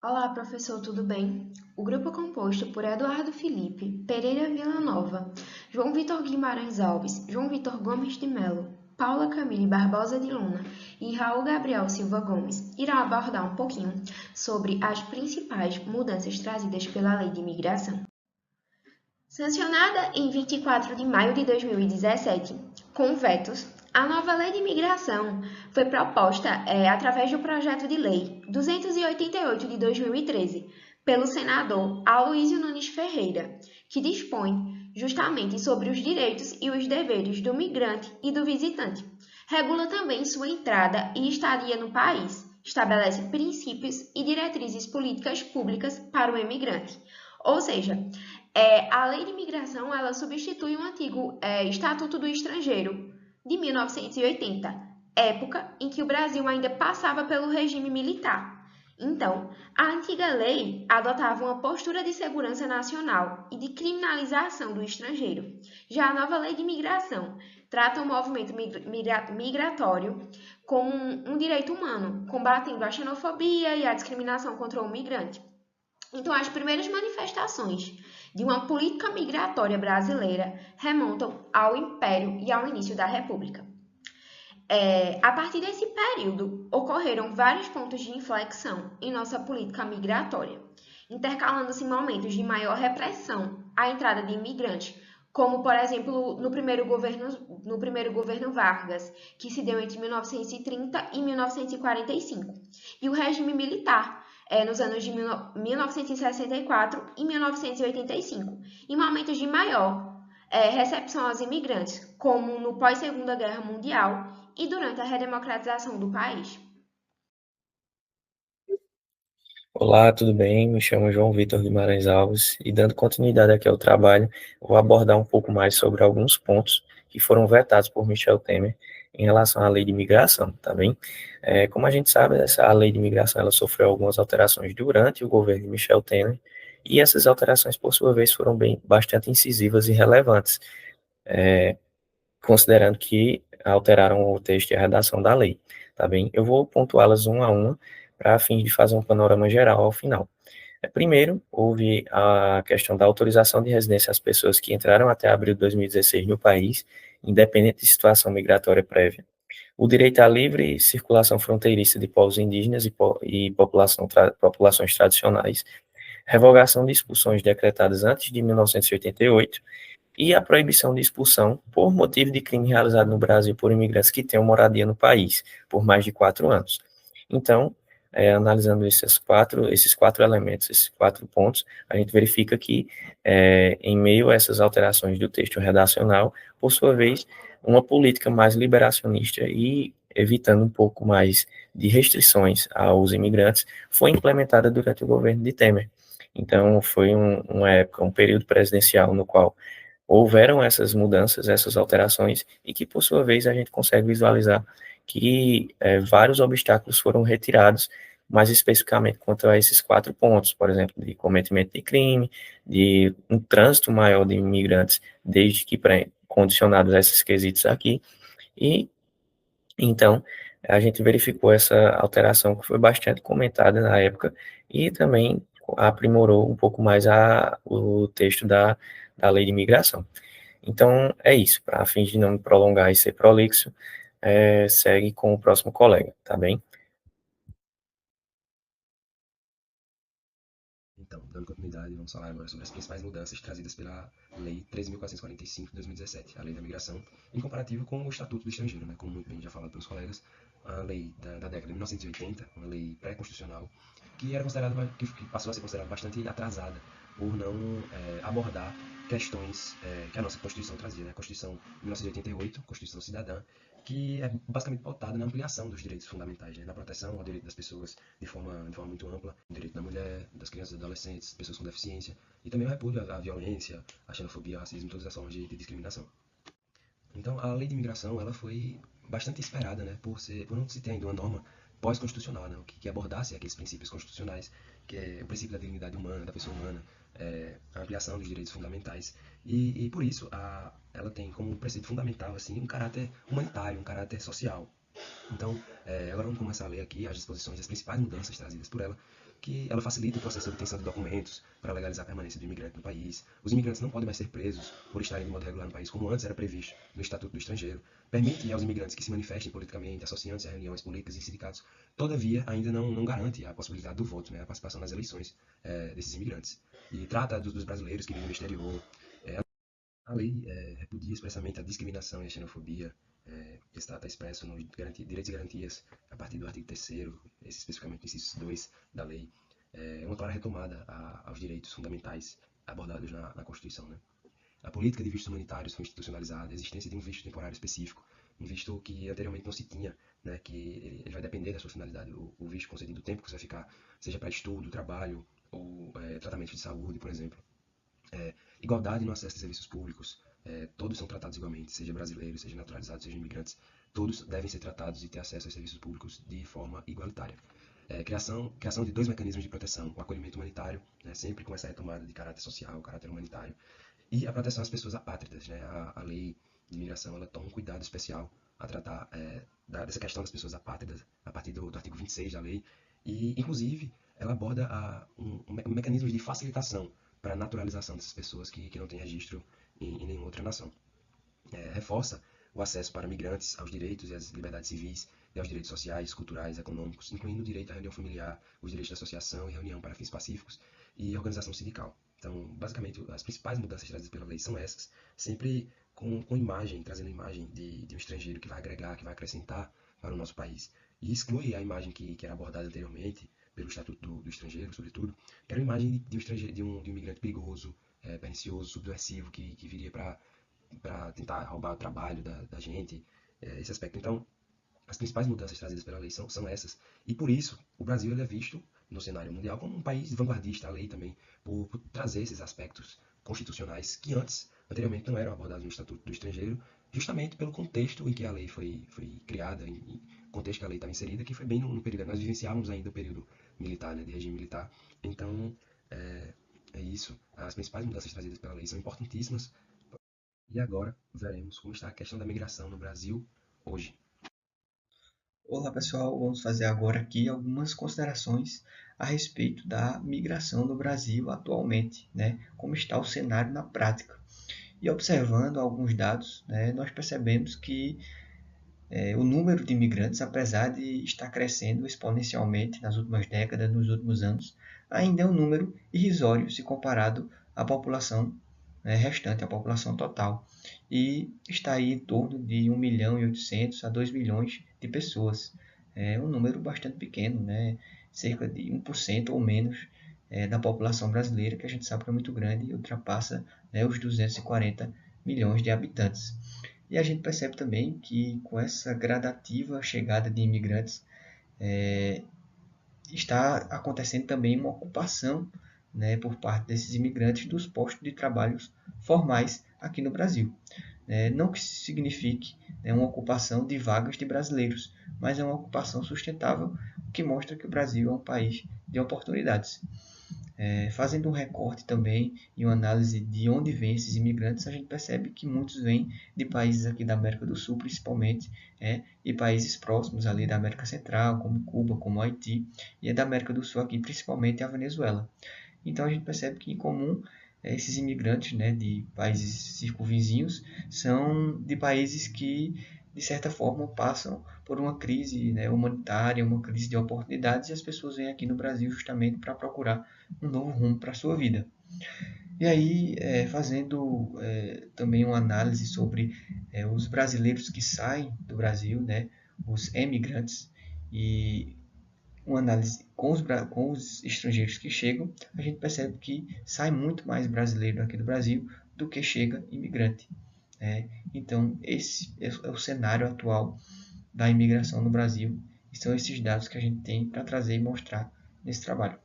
Olá, professor, tudo bem? O grupo é composto por Eduardo Felipe, Pereira Villanova, João Vitor Guimarães Alves, João Vitor Gomes de Melo, Paula Camille Barbosa de Luna e Raul Gabriel Silva Gomes irá abordar um pouquinho sobre as principais mudanças trazidas pela Lei de Imigração. Sancionada em 24 de maio de 2017, com vetos, a nova Lei de Imigração foi proposta através do projeto de lei 288 de 2013, pelo senador Aloysio Nunes Ferreira, que dispõe justamente sobre os direitos e os deveres do migrante e do visitante. Regula também sua entrada e estadia no país, estabelece princípios e diretrizes políticas públicas para o imigrante. Ou seja, a lei de imigração ela substitui um antigo Estatuto do Estrangeiro de 1980, época em que o Brasil ainda passava pelo regime militar. Então, a antiga lei adotava uma postura de segurança nacional e de criminalização do estrangeiro. Já a nova lei de imigração trata o movimento migratório como um direito humano, combatendo a xenofobia e a discriminação contra o migrante. Então, as primeiras manifestações de uma política migratória brasileira remontam ao Império e ao início da República. A partir desse período, ocorreram vários pontos de inflexão em nossa política migratória, intercalando-se momentos de maior repressão à entrada de imigrantes, como, por exemplo, no primeiro governo Vargas, que se deu entre 1930 e 1945, e o regime militar, nos anos de 1964 e 1985, em momentos de maior recepção aos imigrantes, como no pós-Segunda Guerra Mundial e durante a redemocratização do país. Olá, tudo bem? Me chamo João Vitor Guimarães Alves e, dando continuidade aqui ao trabalho, vou abordar um pouco mais sobre alguns pontos que foram vetados por Michel Temer em relação à lei de imigração, tá bem? Como a gente sabe, a lei de imigração ela sofreu algumas alterações durante o governo de Michel Temer e essas alterações, por sua vez, foram bastante incisivas e relevantes, considerando que alteraram o texto e a redação da lei, tá bem? Eu vou pontuá-las uma a uma para a fim de fazer um panorama geral ao final. Primeiro, houve a questão da autorização de residência às pessoas que entraram até abril de 2016 no país, independente de situação migratória prévia. O direito à livre circulação fronteiriça de povos indígenas e populações tradicionais. Revogação de expulsões decretadas antes de 1988 e a proibição de expulsão por motivo de crime realizado no Brasil por imigrantes que tenham moradia no país por mais de 4 anos. Então, analisando esses quatro elementos, esses 4 pontos, a gente verifica que, em meio a essas alterações do texto redacional, por sua vez, uma política mais liberacionista e evitando um pouco mais de restrições aos imigrantes, foi implementada durante o governo de Temer. Então, foi uma época, um período presidencial no qual houveram essas mudanças, essas alterações, e que, por sua vez, a gente consegue visualizar que vários obstáculos foram retirados, mais especificamente quanto a esses 4 pontos, por exemplo, de cometimento de crime, de um trânsito maior de imigrantes, desde que condicionados a esses quesitos aqui, e então a gente verificou essa alteração que foi bastante comentada na época e também aprimorou um pouco mais o texto da lei de imigração. Então, é isso. Para fins de não me prolongar e ser prolixo, segue com o próximo colega, tá bem? Então, dando continuidade, vamos falar agora sobre as principais mudanças trazidas pela Lei 13.445 de 2017, a Lei da Migração, em comparativo com o Estatuto do Estrangeiro, né? Como muito bem já falado pelos colegas, a lei da década de 1980, uma lei pré-constitucional, que era considerada, que passou a ser considerada bastante atrasada por não abordar questões que a nossa Constituição trazia, né? A Constituição de 1988, Constituição Cidadã, que é basicamente pautada na ampliação dos direitos fundamentais, né? Na proteção ao direito das pessoas de forma muito ampla, o direito da mulher, das crianças e adolescentes, pessoas com deficiência, e também o repúdio à violência, à xenofobia, ao racismo, todas as formas de discriminação. Então, a lei de imigração ela foi bastante esperada, né, por não se ter ainda uma norma pós-constitucional, né, que abordasse aqueles princípios constitucionais, que é o princípio da dignidade humana, da pessoa humana, a ampliação dos direitos fundamentais. E por isso, ela tem como preceito fundamental assim, um caráter humanitário, um caráter social. Então, agora vamos começar a ler aqui as disposições das principais mudanças trazidas por ela, que ela facilita o processo de obtenção de documentos para legalizar a permanência do imigrante no país. Os imigrantes não podem mais ser presos por estarem de modo regular no país, como antes era previsto no Estatuto do Estrangeiro. Permite aos imigrantes que se manifestem politicamente, associando-se a reuniões políticas e sindicatos. Todavia, ainda não garante a possibilidade do voto, né, a participação nas eleições desses imigrantes. E trata dos brasileiros que vivem no exterior. A lei repudia expressamente a discriminação e a xenofobia. Está expresso nos direitos e garantias a partir do artigo 3º, esse especificamente no inciso 2 da lei. É uma clara retomada aos direitos fundamentais abordados na Constituição. Né? A política de vistos humanitários foi institucionalizada, a existência de um visto temporário específico, um visto que anteriormente não se tinha, né, que ele vai depender da sua finalidade, o visto concedido, o tempo que você vai ficar, seja para estudo, trabalho ou tratamento de saúde, por exemplo. Igualdade no acesso a serviços públicos, todos são tratados igualmente, seja brasileiros, seja naturalizados, seja imigrantes, todos devem ser tratados e ter acesso aos serviços públicos de forma igualitária. Criação de 2 mecanismos de proteção, o acolhimento humanitário, né, sempre com essa retomada de caráter social, caráter humanitário, e a proteção às pessoas apátridas. Né, a lei de imigração ela toma um cuidado especial a tratar dessa questão das pessoas apátridas a partir do artigo 26 da lei, e inclusive ela aborda um mecanismo de facilitação para a naturalização dessas pessoas que não têm registro em nenhuma outra nação. Reforça o acesso para migrantes aos direitos e às liberdades civis e aos direitos sociais, culturais, econômicos, incluindo o direito à reunião familiar, os direitos de associação e reunião para fins pacíficos e organização sindical. Então, basicamente, as principais mudanças trazidas pela lei são essas, sempre com imagem, trazendo imagem de um estrangeiro que vai agregar, que vai acrescentar para o nosso país. E exclui a imagem que era abordada anteriormente pelo Estatuto do Estrangeiro, sobretudo, que era a imagem de um estrangeiro, de um imigrante perigoso, pernicioso, subversivo, que viria para tentar roubar o trabalho da gente, esse aspecto. Então, as principais mudanças trazidas pela lei são essas. E por isso, o Brasil ele é visto no cenário mundial como um país vanguardista, a lei também, por trazer esses aspectos constitucionais que anteriormente não eram abordados no Estatuto do Estrangeiro, justamente pelo contexto em que a lei foi criada, em contexto que a lei estava inserida, que foi bem no período, nós vivenciávamos ainda o período militar, né, de regime militar. Então, é isso. As principais mudanças trazidas pela lei são importantíssimas. E agora veremos como está a questão da migração no Brasil hoje. Olá pessoal, vamos fazer agora aqui algumas considerações a respeito da migração no Brasil atualmente, né? Como está o cenário na prática. E observando alguns dados, né, nós percebemos que o número de imigrantes, apesar de estar crescendo exponencialmente nas últimas décadas, nos últimos anos, ainda é um número irrisório se comparado à população restante, à população total. E está aí em torno de 1.800.000 a 2 milhões de pessoas. É um número bastante pequeno, né? Cerca de 1% ou menos da população brasileira, que a gente sabe que é muito grande e ultrapassa, né, os 240 milhões de habitantes. E a gente percebe também que com essa gradativa chegada de imigrantes, está acontecendo também uma ocupação, né, por parte desses imigrantes dos postos de trabalhos formais aqui no Brasil. Não que isso signifique, né, uma ocupação de vagas de brasileiros, mas é uma ocupação sustentável, que mostra que o Brasil é um país de oportunidades. Fazendo um recorte também e uma análise de onde vêm esses imigrantes, a gente percebe que muitos vêm de países aqui da América do Sul, principalmente, e países próximos ali da América Central, como Cuba, como Haiti, e da América do Sul aqui, principalmente a Venezuela. Então a gente percebe que em comum esses imigrantes, né, de países circunvizinhos são de países que de certa forma passam por uma crise, né, humanitária, uma crise de oportunidades, e as pessoas vêm aqui no Brasil justamente para procurar um novo rumo para a sua vida. E aí, fazendo também uma análise sobre os brasileiros que saem do Brasil, né, os emigrantes, e uma análise com os estrangeiros que chegam, a gente percebe que sai muito mais brasileiro aqui do Brasil do que chega imigrante. Então, esse é o cenário atual da imigração no Brasil, e são esses dados que a gente tem para trazer e mostrar nesse trabalho.